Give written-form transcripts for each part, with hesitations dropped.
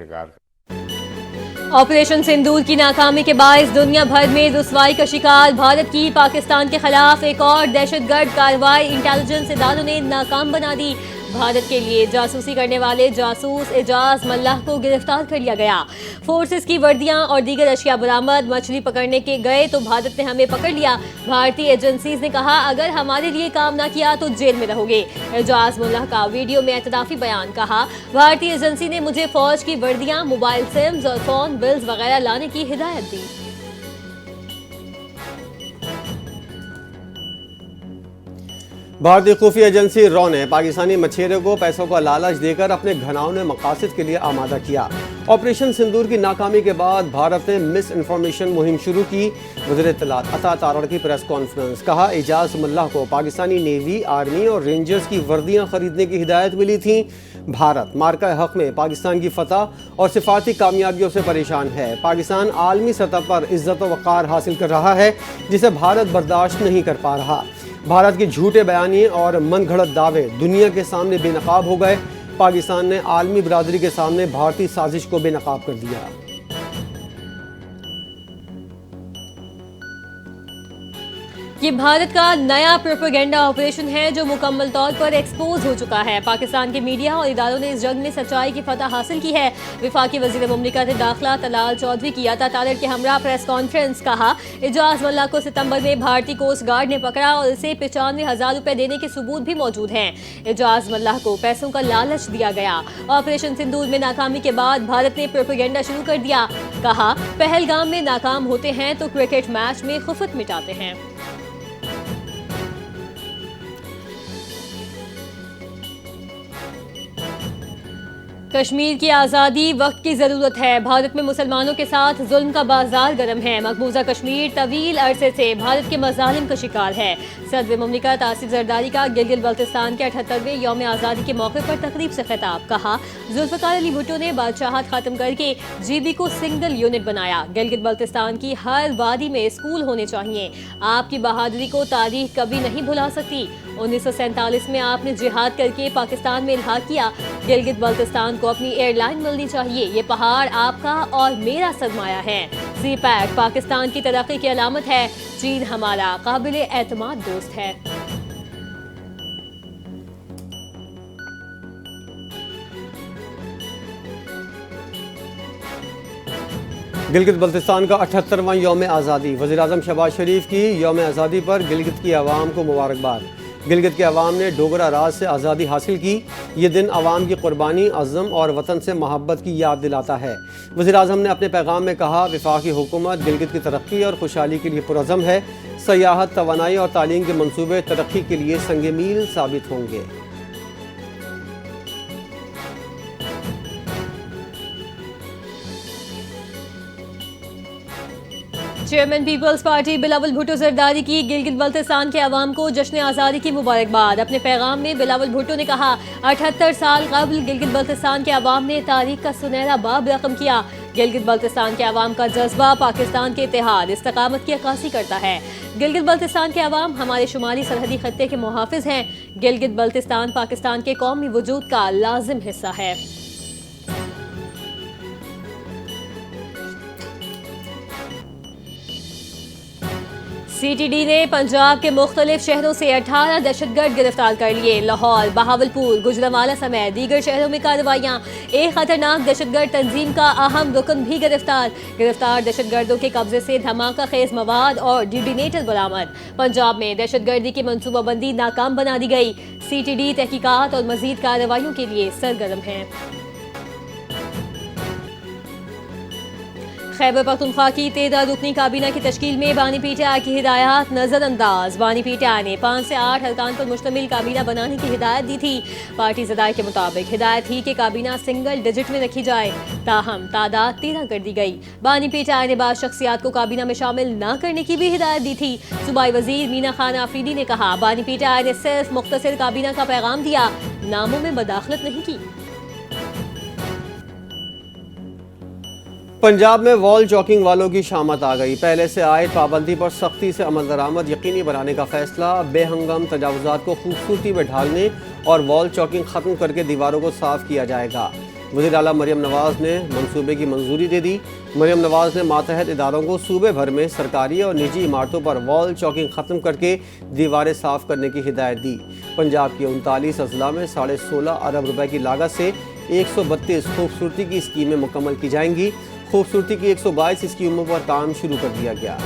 शिकार। ऑपरेशन सिंदूर की नाकामी के बायस दुनिया भर में रुसवाई का शिकार भारत की पाकिस्तान के खिलाफ एक और दहशतगर्द कार्रवाई इंटेलिजेंस इदारों ने नाकाम बना दी। भारत के लिए जासूसी करने वाले जासूस एजाज मल्लाह को गिरफ्तार कर लिया गया। फोर्सेस की वर्दियां और दीगर अशिया बरामद। मछली पकड़ने के गए तो भारत ने हमें पकड़ लिया। भारतीय एजेंसीज ने कहा अगर हमारे लिए काम ना किया तो जेल में रहोगे। एजाज मल्लाह का वीडियो में एतराफी बयान। कहा भारतीय एजेंसी ने मुझे फौज की वर्दियां, मोबाइल सिम्स और फोन बिल्स वगैरह लाने की हिदायत दी। भारतीय खुफिया एजेंसी रॉ ने पाकिस्तानी मछेरे को पैसों का लालच देकर अपने घिनौने मकासद के लिए आमादा किया। ऑपरेशन सिंदूर की नाकामी के बाद भारत ने मिस इन्फॉर्मेशन मुहिम शुरू की। वज़ीर इत्तलात अता तारड़ की प्रेस कॉन्फ्रेंस। कहा एजाज मल्लाह को पाकिस्तानी नेवी, आर्मी और रेंजर्स की वर्दियां खरीदने की हिदायत मिली थी। भारत मार्का हक में पाकिस्तान की फतह और सिफारती कामयाबियों से परेशान है। पाकिस्तान आलमी सतह पर इज्जत व वक़ार हासिल कर रहा है जिसे भारत बर्दाश्त नहीं कर पा रहा। भारत के झूठे बयानी और मन घड़त दावे दुनिया के सामने बेनकाब हो गए। पाकिस्तान ने आलमी बरादरी के सामने भारतीय साजिश को बेनकाब कर दिया। ये भारत का नया प्रोपेगेंडा ऑपरेशन है जो मुकम्मल तौर पर एक्सपोज हो चुका है। पाकिस्तान के मीडिया और इदारों ने इस जंग में सच्चाई की फतह हासिल की है। वफाकी वज़ीर मुमलिकत दाखिला तलाल चौधरी की अता तारड़ के हमरा प्रेस कॉन्फ्रेंस। कहा एजाज मल्लाह को सितंबर में भारतीय कोस्ट गार्ड ने पकड़ा और इसे 95,000 रुपए देने के सबूत भी मौजूद हैं। एजाज मल्लाह को पैसों का लालच दिया गया। ऑपरेशन सिंदूर में नाकामी के बाद भारत ने प्रोपेगेंडा शुरू कर दिया। कहा पहलगाम में नाकाम होते हैं तो क्रिकेट मैच में खुफत मिटाते हैं। कश्मीर की आज़ादी वक्त की ज़रूरत है। भारत में मुसलमानों के साथ जुल्म का बाजार गर्म है। मकबूजा कश्मीर तवील अरसे से भारत के मज़ालिम का शिकार है। सदर मुमलिकत आसिफ जरदारी का गिलगित बल्तिस्तान के 78वें यौम आज़ादी के मौके पर तकरीब से खिताब। कहा जुल्फ़िकार अली भुट्टो ने बादशाहत खत्म करके GB को सिंगल यूनिट बनाया। गिलगित बल्तिस्तान की हर वादी में स्कूल होने चाहिए। आपकी बहादुरी को तारीख कभी नहीं भुला सकती। 1947 में आपने जिहाद करके पाकिस्तान में इल्हाक किया। गिलगित बल्तिस्तान को अपनी एयरलाइन मिलनी चाहिए। ये पहाड़ आपका और मेरा सरमाया है। सी पैक पाकिस्तान की तरक्की की अलामत है। चीन हमारा काबिल एतमाद दोस्त है। गिलगित बल्तिस्तान का 78वां यौम आज़ादी। वज़ीर आज़म शहबाज शरीफ की यौम आज़ादी पर गिलगित की आवाम को मुबारकबाद। गिलगित के अवाम ने डोगरा राज से आज़ादी हासिल की। ये दिन अवाम की कुर्बानी, अज़्म और वतन से मोहब्बत की याद दिलाता है। वज़ीर आज़म ने अपने पैगाम में कहा वफाकी हुकूमत गिलगित की तरक्की और खुशहाली के लिए पुरज़्म है। सयाहत, तवानाई और तालीम के मनसूबे तरक्की के लिए संग मील साबित होंगे। Chairman peoples party Bilawal Bhutto Zardari की गिलगित बल्तिस्तान के अवाम को जश्न आज़ादी की मुबारकबाद। अपने पैगाम में बिलावल भुट्टो ने कहा 78 साल कबल गिलगित बल्तिस्तान के अवाम ने तारीख का सुनहरा बाब रकम किया। गिलगित बल्तिस्तान के अवाम का जज्बा पाकिस्तान के इत्तेहाद इस्तकामत की अक्कासी करता है। गिलगित बल्तिस्तान के अवाम हमारे शुमाली सरहदी खत्ते के मुहाफिज हैं। गिलगित बल्तिस्तान पाकिस्तान के कौमी वजूद का लाजिम हिस्सा है। CTD ने पंजाब के मुख्तलिफ शहरों से 18 दहशतगर्द गिरफ्तार कर लिए। लाहौर, बहावलपुर, गुजरांवाला समेत दीगर शहरों में कार्रवाइयां। एक खतरनाक दहशतगर्द तंजीम का अहम रुकन भी गिरफ्तार। दहशतगर्दों के कब्जे से धमाका खेज मवाद और डिटोनेटर बरामद। पंजाब में दहशतगर्दी की मनसूबाबंदी नाकाम बना दी गई। CTD तहकीकात और मजीद कार्रवाइयों के लिए सरगर्म है। खैबर पख्तूनख्वा की 13 रुकनी काबीना की तश्कील में बानी PTI की हिदायत नजरअंदाज। बानी PTI ने 5 से 8 अरकान पर मुश्तमिल काबीना बनाने की हिदायत दी थी। पार्टी ज़दाई के मुताबिक हिदायत थी कि काबीना सिंगल डिजिट में रखी जाए, ताहम तादाद 13 कर दी गई। बानी PTI ने बाद शख्सियात को काबीना में शामिल न करने की भी हिदायत दी थी। सूबाई वजीर मीना खान आफरीदी ने कहा बानी PTI ने सिर्फ मुख्तसर काबीना का पैगाम दिया, नामों में बदाखलत नहीं की। पंजाब में वॉल चॉकिंग वालों की शामत आ गई। पहले से आयद पाबंदी पर सख्ती से अमल दरामद यकीनी बनाने का फैसला। बेहंगम तजावुजात को खूबसूरती में ढालने और वॉल चॉकिंग ख़त्म करके दीवारों को साफ किया जाएगा। वज़ीर आला मरियम नवाज़ ने मंसूबे की मंजूरी दे दी। मरियम नवाज़ ने मातहत इदारों को सूबे भर में सरकारी और निजी इमारतों पर वॉल चॉकिंग ख़त्म करके दीवारें साफ़ करने की हिदायत दी। पंजाब के 39 अजला में 16.5 अरब रुपए की लागत से 132 खूबसूरती की स्कीमें मुकम्मल की जाएंगी। खूबसूरती की 122 स्कीमों पर काम शुरू कर दिया गया।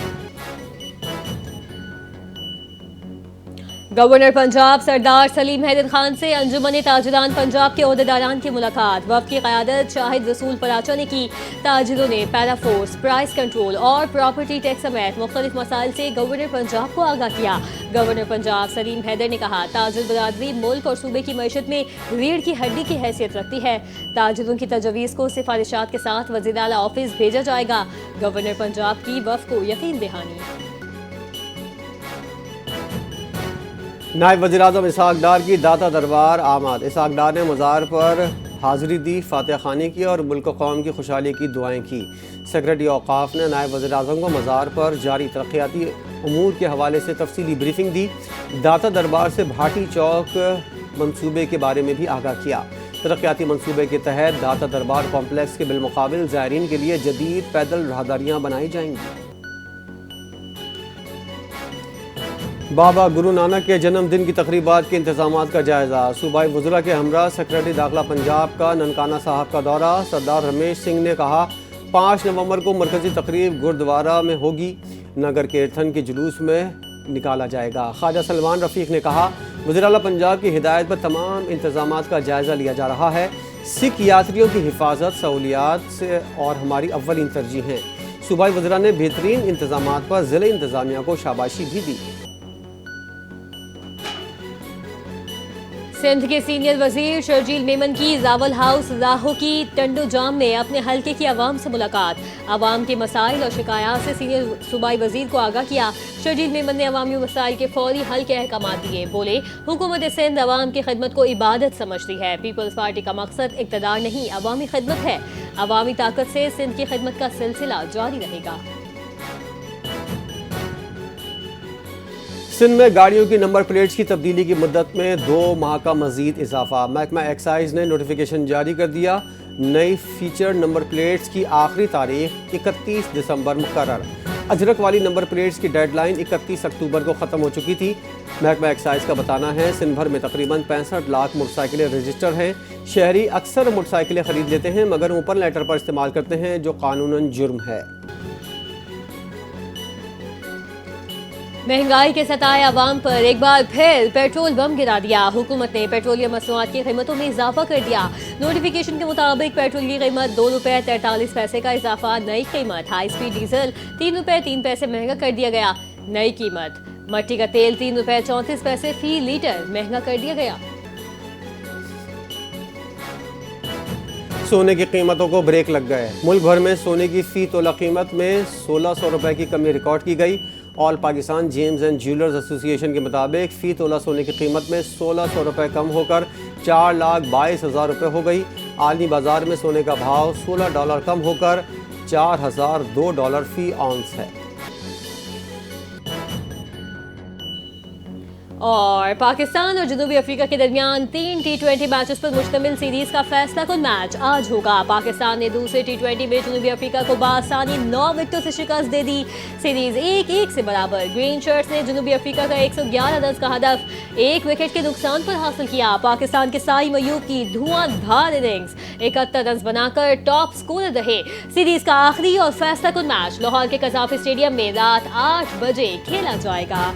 गवर्नर पंजाब सरदार सलीम हैदर खान से अंजुमन ताजिरान पंजाब के ओहदेदारान की मुलाकात। वफ़द की क़यादत शाहिद रसूल पराचा ने की। ताजिरों ने पैरा फोर्स, प्राइस कंट्रोल और प्रॉपर्टी टैक्स समेत मुख्तलिफ मसाइल से गवर्नर पंजाब को आगाह किया। गवर्नर पंजाब सलीम हैदर ने कहा, ताजिर बरादरी मुल्क और सूबे की मईशत में रीढ़ की हड्डी की हैसियत रखती है। ताजिरों की तजवीज़ को सिफारिशात के साथ वज़ीर आला ऑफिस भेजा जाएगा। गवर्नर पंजाब की वफ़द को यकीन दहानी। नायब वज़ीर-ए-आज़म इसहाक डार की दाता दरबार आमद। इसहाक डार ने मज़ार पर हाज़िरी दी, फातिहा ख़ानी की और मुल्क कौम की खुशहाली की दुआएं की। सेक्रेटरी औक़ाफ़ ने नायब वज़ीर-ए-आज़म को मज़ार पर जारी तरक्याती उमूर के हवाले से तफसीली ब्रीफिंग दी। दाता दरबार से भाटी चौक मनसूबे के बारे में भी आगाह किया। तरक्याती मनसूबे के तहत दाता दरबार कॉम्प्लेक्स के बिलमुकाबिल ज़ायरीन के लिए जदीद पैदल राहदारियाँ बनाई जाएंगी। बाबा गुरु नानक के जन्मदिन की तकरीबात के इंतजामात का जायज़ा। सूबाई वज़रा के हमरा सेक्रेटरी दाखिला पंजाब का ननकाना साहब का दौरा। सरदार रमेश सिंह ने कहा, 5 नवंबर को मरकज़ी तकरीब गुरुद्वारा में होगी। नगर कीर्तन के जुलूस में निकाला जाएगा। ख्वाजा सलमान रफ़ीक ने कहा, वज़ीर आला पंजाब की हिदायत पर तमाम इंतजामात का जायज़ा लिया जा रहा है। सिख यात्रियों की हिफाजत, सहूलियात से और हमारी अव्वलीन तरजीह हैं। सूबाई वज़रा ने बेहतरीन इंतजामात पर ज़िले इंतज़ामिया को शाबाशी भी दी। सिंध के सीनियर वजीर शर्जील मेमन की रावल हाउस राहो की टंडो जाम में अपने हलके की आवाम से मुलाकात। आवाम के मसाइल और शिकायत से सीनियर सूबाई वजीर को आगाह किया। शर्जील मेमन ने अवामी मसाइल के फौरी हल के अहकाम दिए। बोले, हुकूमत सिंध अवाम की खिदमत को इबादत समझती है। पीपल्स पार्टी का मकसद इक़्तिदार नहीं, अवामी खिदमत है। अवामी ताकत से सिंध की खिदमत का सिलसिला जारी रहेगा। सिंध में गाड़ियों की नंबर प्लेट्स की तब्दीली की मुद्दत में 2 माह का मजीद इजाफा। महकमा एक्साइज ने नोटिफिकेशन जारी कर दिया। नई फीचर नंबर प्लेट्स की आखिरी तारीख 31 दिसंबर मुकर्रर। अजरक वाली नंबर प्लेट्स की डेडलाइन 31 अक्टूबर को ख़त्म हो चुकी थी। महकमा एक्साइज का बताना है, सिंध भर में तकरीबन 65 लाख मोटरसाइकिलें रजिस्टर हैं। शहरी अक्सर मोटरसाइकिलें ख़रीद लेते हैं मगर ओपन लेटर पर इस्तेमाल करते हैं, जो कानूनन जुर्म है। महंगाई के सताए आवाम पर एक बार फिर पेट्रोल बम गिरा दिया। हुकूमत ने पेट्रोलियम मसनूआत की कीमतों में इजाफा कर दिया। नोटिफिकेशन के मुताबिक पेट्रोल की कीमत 2 रुपये 43 पैसे का इजाफा। नई कीमत हाई स्पीड डीजल 3 रुपये 3 पैसे महंगा कर दिया गया। नई कीमत मट्टी का तेल 3 रुपये 34 पैसे फी लीटर महंगा कर दिया गया। सोने की कीमतों को ब्रेक लग गए। मुल्क भर में सोने की फी तोला कीमत में 1600 रुपए की कमी रिकॉर्ड की गई। All Pakistan James and jewellers association के मुताबिक फ़ी तोला सोने की कीमत में 1600 रुपये कम होकर 4,22,000 रुपये हो गई। आलमी बाजार में सोने का भाव $16 कम होकर $4,002 फ़ी आउंस है। और पाकिस्तान और जनूबी अफ्रीका के दरमियान 3 T20 मैचेस पर मुश्तमिल सीरीज का फैसला कुन मैच आज होगा। पाकिस्तान ने दूसरे T20 में जनूबी अफ्रीका को बासानी 9 विकेटों से शिकस्त दे दी। सीरीज 1-1 से बराबर। ग्रीन शर्ट्स ने जनूबी अफ्रीका का 111 रन का हदफ 1 विकेट के नुकसान पर हासिल किया। पाकिस्तान के साइम अयूब की धुआंधार इनिंग्स 71 रन बनाकर टॉप स्कोरर रहे। सीरीज का आखिरी और फैसला कुन मैच लाहौर के कज़ाफ़ी स्टेडियम में रात 8 बजे खेला जाएगा।